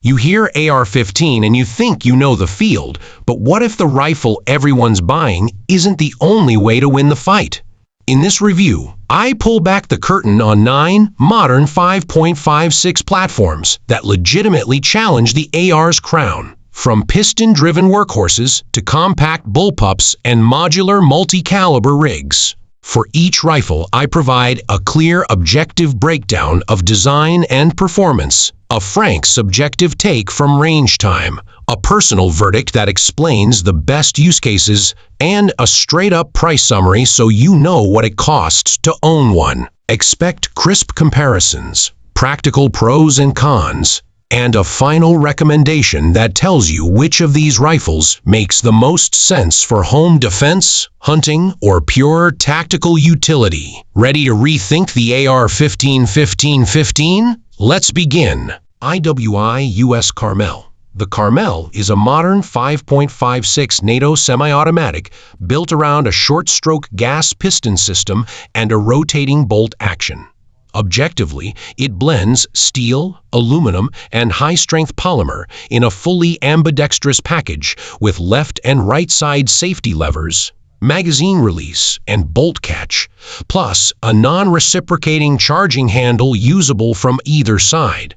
You hear AR-15 and you think you know the field, but what if the rifle everyone's buying isn't the only way to win the fight? In this review, I pull back the curtain on 9 modern 5.56 platforms that legitimately challenge the AR's crown. From piston-driven workhorses to compact bullpups and modular multi-caliber rigs. For each rifle, I provide a clear, objective breakdown of design and performance, a frank, subjective take from range time, a personal verdict that explains the best use cases, and a straight-up price summary so you know what it costs to own one. Expect crisp comparisons, practical pros and cons, and a final recommendation that tells you which of these rifles makes the most sense for home defense, hunting, or pure tactical utility. Ready to rethink the AR-15 1515? Let's begin. IWI US Carmel. The Carmel is a modern 5.56 NATO semi-automatic built around a short-stroke gas piston system and a rotating bolt action. Objectively, it blends steel, aluminum, and high-strength polymer in a fully ambidextrous package with left and right side safety levers, magazine release, and bolt catch, plus a non-reciprocating charging handle usable from either side.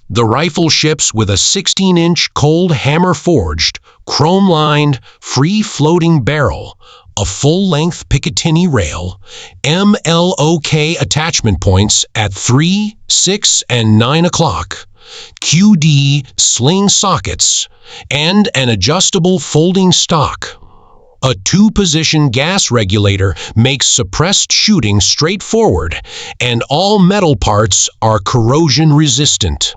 The rifle ships with a 16-inch cold hammer-forged, chrome-lined, free-floating barrel, a full-length Picatinny rail, MLOK attachment points at 3, 6, and 9 o'clock, QD sling sockets, and an adjustable folding stock. A 2-position gas regulator makes suppressed shooting straightforward, and all metal parts are corrosion-resistant.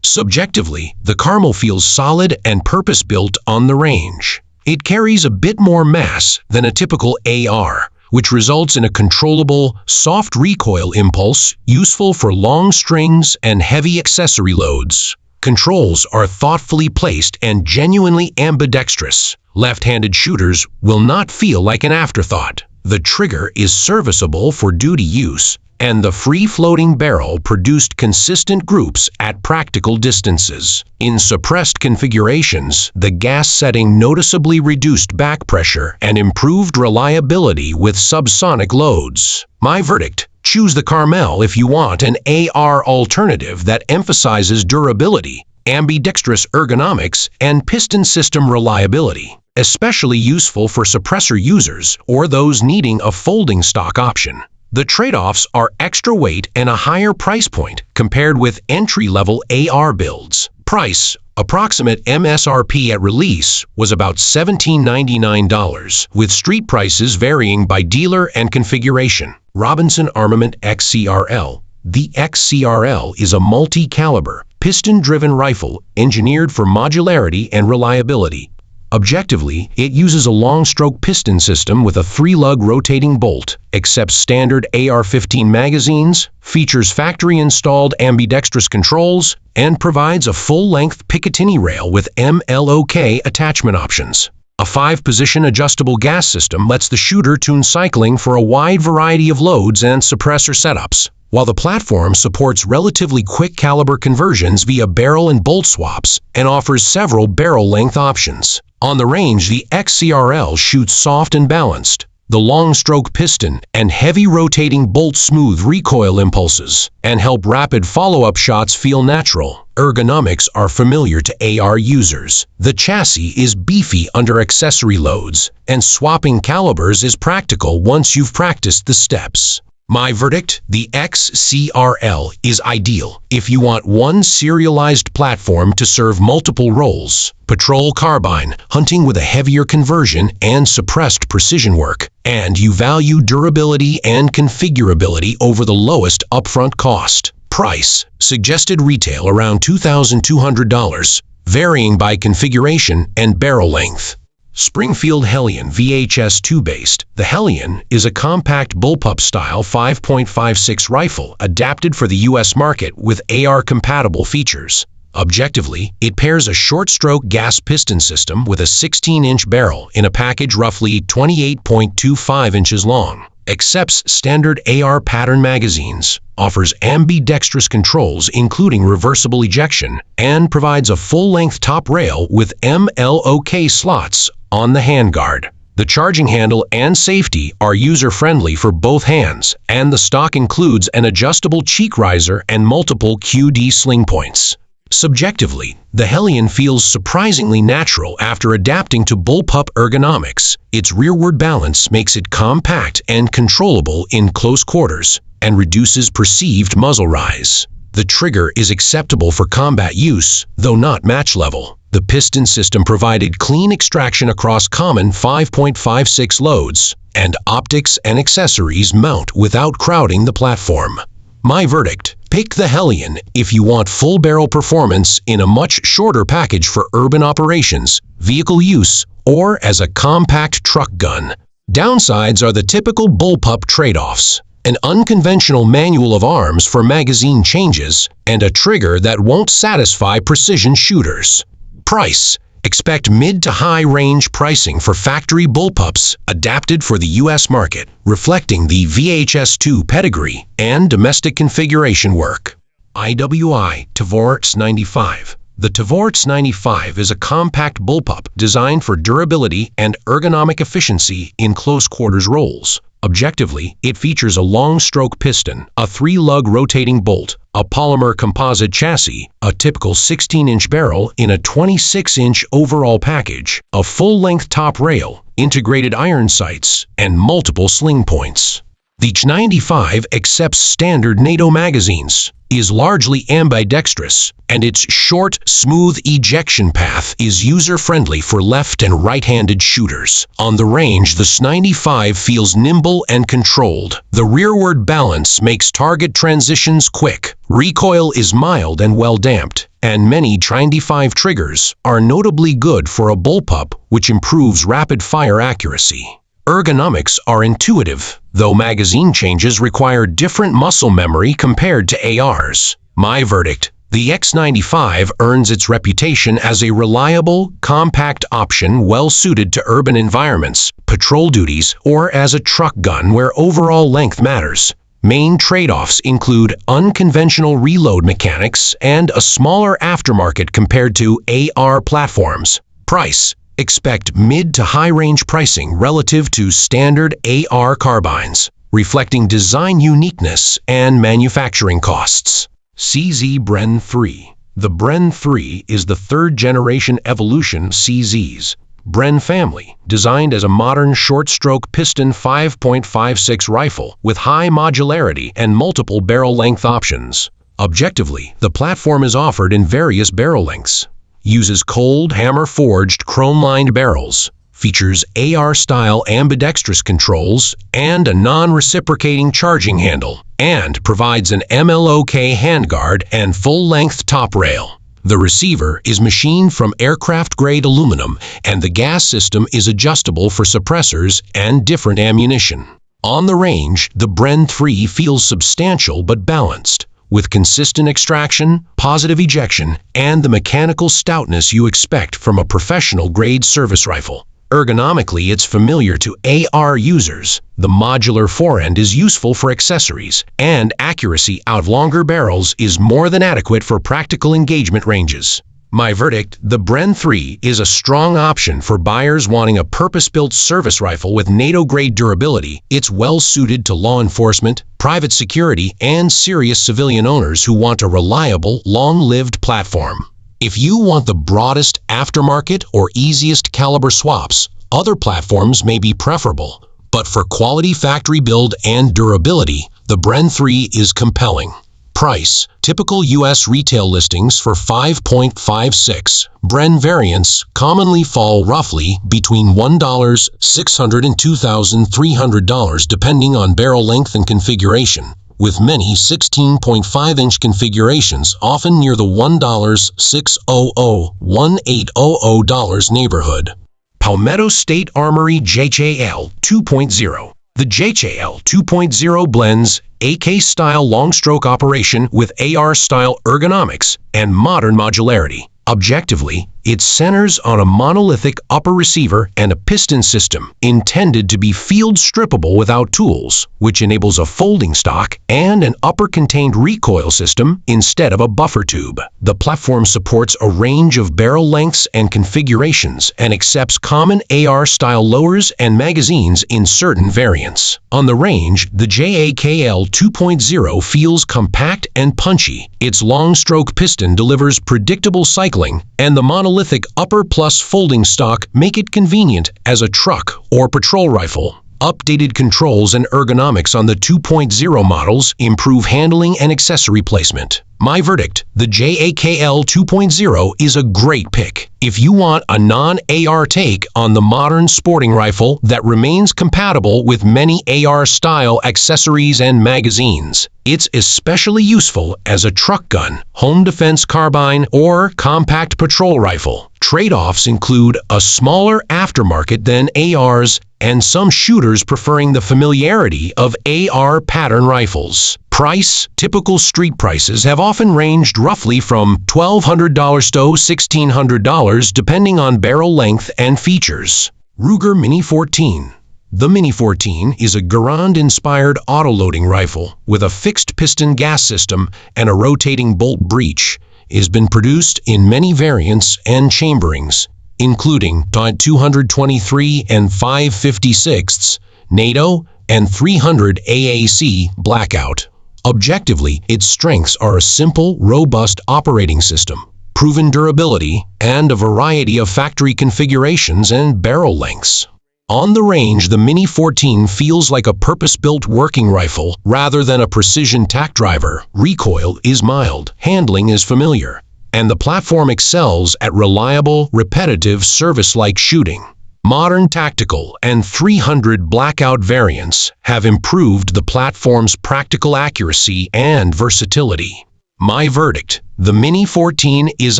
Subjectively, the Carmel feels solid and purpose-built on the range. It carries a bit more mass than a typical AR, which results in a controllable, soft recoil impulse useful for long strings and heavy accessory loads. Controls are thoughtfully placed and genuinely ambidextrous. Left-handed shooters will not feel like an afterthought. The trigger is serviceable for duty use, and the free-floating barrel produced consistent groups at practical distances. In suppressed configurations, the gas setting noticeably reduced back pressure and improved reliability with subsonic loads. My verdict: choose the Carmel if you want an AR alternative that emphasizes durability, ambidextrous ergonomics, and piston system reliability. Especially useful for suppressor users or those needing a folding stock option. The trade-offs are extra weight and a higher price point compared with entry-level AR builds. Price: approximate MSRP at release was about $17.99, with street prices varying by dealer and configuration. Robinson Armament XCRL. The XCRL is a multi-caliber, piston-driven rifle engineered for modularity and reliability. Objectively, it uses a long-stroke piston system with a 3-lug rotating bolt, accepts standard AR-15 magazines, features factory-installed ambidextrous controls, and provides a full-length Picatinny rail with MLOK attachment options. A 5-position adjustable gas system lets the shooter tune cycling for a wide variety of loads and suppressor setups, while the platform supports relatively quick caliber conversions via barrel and bolt swaps and offers several barrel length options. On the range, the XCRL shoots soft and balanced. The long-stroke piston and heavy rotating bolt smooth recoil impulses and help rapid follow-up shots feel natural. Ergonomics are familiar to AR users. The chassis is beefy under accessory loads, and swapping calibers is practical once you've practiced the steps. My verdict: the XCRL is ideal if you want one serialized platform to serve multiple roles: patrol carbine, hunting with a heavier conversion and suppressed precision work, and you value durability and configurability over the lowest upfront cost. Price: suggested retail around $2,200, varying by configuration and barrel length. Springfield Hellion VHS-2 based. The Hellion is a compact bullpup-style 5.56 rifle adapted for the U.S. market with AR-compatible features. Objectively, it pairs a short-stroke gas piston system with a 16-inch barrel in a package roughly 28.25 inches long. accepts standard AR pattern magazines, offers ambidextrous controls including reversible ejection, and provides a full-length top rail with MLOK slots on the handguard. The charging handle and safety are user-friendly for both hands, and the stock includes an adjustable cheek riser and multiple QD sling points. Subjectively, the Hellion feels surprisingly natural after adapting to bullpup ergonomics. Its rearward balance makes it compact and controllable in close quarters, and reduces perceived muzzle rise. The trigger is acceptable for combat use, though not match level. The piston system provided clean extraction across common 5.56 loads, and optics and accessories mount without crowding the platform. My verdict: pick the Hellion if you want full barrel performance in a much shorter package for urban operations, vehicle use, or as a compact truck gun. Downsides are the typical bullpup trade-offs: an unconventional manual of arms for magazine changes, and a trigger that won't satisfy precision shooters. Price: expect mid to high range pricing for factory bullpups adapted for the US market, reflecting the VHS2 pedigree and domestic configuration work. IWI Tavor 95. The Tavor 95 is a compact bullpup designed for durability and ergonomic efficiency in close quarters roles. Objectively, it features a long-stroke piston, a 3-lug rotating bolt, a polymer composite chassis, a typical 16-inch barrel in a 26-inch overall package, a full-length top rail, integrated iron sights, and multiple sling points. The CH-95 accepts standard NATO magazines, is largely ambidextrous, and its short, smooth ejection path is user-friendly for left and right-handed shooters. On the range, the CH-95 feels nimble and controlled. The rearward balance makes target transitions quick. Recoil is mild and well-damped, and many CH-95 triggers are notably good for a bullpup, which improves rapid-fire accuracy. Ergonomics are intuitive, though magazine changes require different muscle memory compared to ARs. My verdict: the X-95 earns its reputation as a reliable, compact option well-suited to urban environments, patrol duties, or as a truck gun where overall length matters. Main trade-offs include unconventional reload mechanics and a smaller aftermarket compared to AR platforms. Price: expect mid to high range pricing relative to standard AR carbines, reflecting design uniqueness and manufacturing costs. CZ Bren 3. The Bren 3 is the third-generation evolution of CZ's Bren family, designed as a modern short-stroke piston 5.56 rifle with high modularity and multiple barrel length options. Objectively, the platform is offered in various barrel lengths, uses cold hammer-forged chrome-lined barrels, features AR-style ambidextrous controls and a non-reciprocating charging handle, and provides an MLOK handguard and full-length top rail. The receiver is machined from aircraft-grade aluminum, and the gas system is adjustable for suppressors and different ammunition. On the range, the Bren 3 feels substantial but balanced, with consistent extraction, positive ejection, and the mechanical stoutness you expect from a professional-grade service rifle. Ergonomically, it's familiar to AR users. The modular forend is useful for accessories, and accuracy out of longer barrels is more than adequate for practical engagement ranges. My verdict: the Bren 3 is a strong option for buyers wanting a purpose-built service rifle with NATO-grade durability. It's well-suited to law enforcement, private security, and serious civilian owners who want a reliable, long-lived platform. If you want the broadest aftermarket or easiest caliber swaps, other platforms may be preferable. But for quality factory build and durability, the Bren 3 is compelling. Price: typical US retail listings for 5.56 Bren variants commonly fall roughly between $1,600 and $2,300 depending on barrel length and configuration, with many 16.5-inch configurations often near the $1,600–$1,800 neighborhood. Palmetto State Armory JHL 2.0. The JHL 2.0 blends AK-style long-stroke operation with AR-style ergonomics and modern modularity. Objectively, It centers on a monolithic upper receiver and a piston system intended to be field strippable without tools, which enables a folding stock and an upper contained recoil system instead of a buffer tube. The platform supports a range of barrel lengths and configurations and accepts common AR-style lowers and magazines in certain variants. On the range, the JAKL 2.0 feels compact and punchy. Its long-stroke piston delivers predictable cycling, and the monolithic upper plus folding stock make it convenient as a truck or patrol rifle. Updated controls and ergonomics on the 2.0 models improve handling and accessory placement. My verdict: the JAKL 2.0 is a great pick if you want a non-AR take on the modern sporting rifle that remains compatible with many AR-style accessories and magazines. It's especially useful as a truck gun, home defense carbine, or compact patrol rifle. Trade-offs include a smaller aftermarket than ARs and some shooters preferring the familiarity of AR pattern rifles. Price: typical street prices have often ranged roughly from $1,200 to $1,600 depending on barrel length and features. Ruger Mini 14. The Mini 14 is a Garand-inspired autoloading rifle with a fixed piston gas system and a rotating bolt breech. It has been produced in many variants and chamberings, including .223 and 5/56, NATO, and 300 AAC blackout. Objectively, its strengths are a simple, robust operating system, proven durability, and a variety of factory configurations and barrel lengths. On the range, the Mini 14 feels like a purpose-built working rifle rather than a precision tack driver. Recoil is mild, handling is familiar, and the platform excels at reliable, repetitive, service-like shooting. Modern tactical and 300 blackout variants have improved the platform's practical accuracy and versatility. My verdict: the Mini 14 is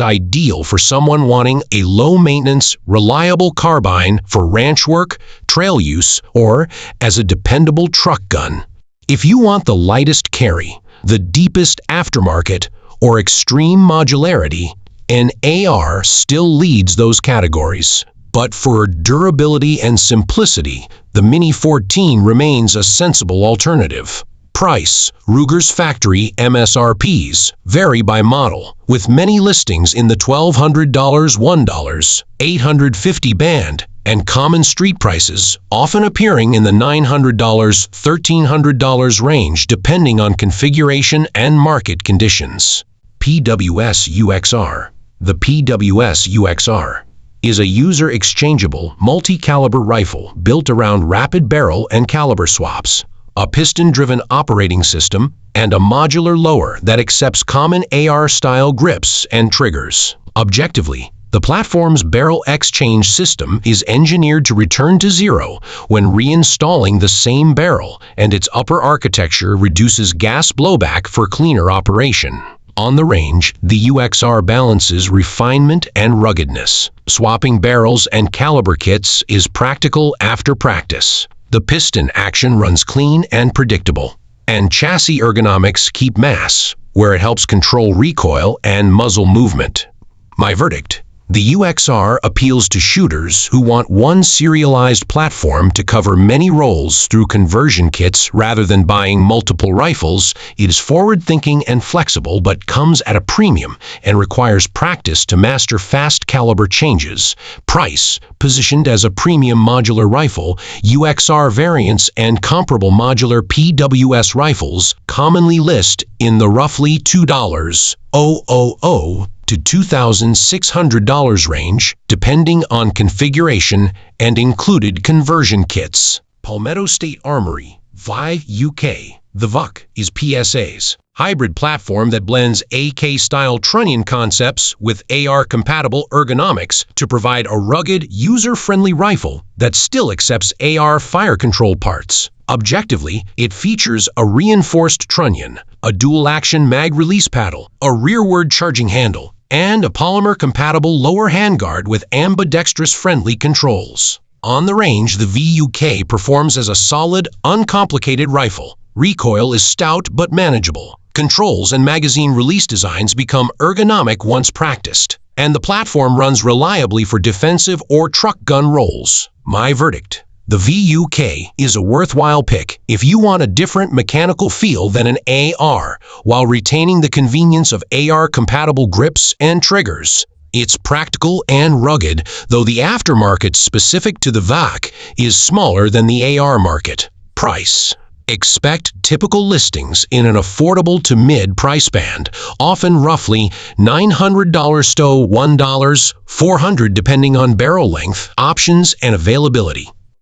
ideal for someone wanting a low-maintenance, reliable carbine for ranch work, trail use, or as a dependable truck gun. If you want the lightest carry, the deepest aftermarket, or extreme modularity, an AR still leads those categories. But for durability and simplicity, the Mini 14 remains a sensible alternative. Price: Ruger's factory MSRPs vary by model, with many listings in the $1,200, $1, $850 band, and common street prices often appearing in the $900, $1,300 range depending on configuration and market conditions. PWS UXR. The PWS UXR is a user-exchangeable, multi-caliber rifle built around rapid barrel and caliber swaps, a piston-driven operating system, and a modular lower that accepts common AR-style grips and triggers. Objectively, the platform's barrel exchange system is engineered to return to zero when reinstalling the same barrel, and its upper architecture reduces gas blowback for cleaner operation. On the range, the UXR balances refinement and ruggedness. Swapping barrels and caliber kits is practical after practice. The piston action runs clean and predictable, and chassis ergonomics keep mass, where it helps control recoil and muzzle movement. My verdict: the UXR appeals to shooters who want one serialized platform to cover many roles through conversion kits rather than buying multiple rifles. It is forward-thinking and flexible but comes at a premium and requires practice to master fast caliber changes. Price: positioned as a premium modular rifle, UXR variants and comparable modular PWS rifles commonly list in the roughly $2,000 to $2,600 range, depending on configuration and included conversion kits. Palmetto State Armory, VI UK. The VUC is PSA's hybrid platform that blends AK-style trunnion concepts with AR-compatible ergonomics to provide a rugged, user-friendly rifle that still accepts AR fire control parts. Objectively, it features a reinforced trunnion, a dual-action mag release paddle, a rearward charging handle, and a polymer-compatible lower handguard with ambidextrous-friendly controls. On the range, the VUK performs as a solid, uncomplicated rifle. Recoil is stout but manageable. Controls and magazine release designs become ergonomic once practiced. and the platform runs reliably for defensive or truck gun roles. My verdict: the VUK is a worthwhile pick if you want a different mechanical feel than an AR, while retaining the convenience of AR-compatible grips and triggers. It's practical and rugged, though the aftermarket specific to the VUK is smaller than the AR market. Price: expect typical listings in an affordable to mid price band, often roughly $900 to $1,400 depending on barrel length, options, and availability.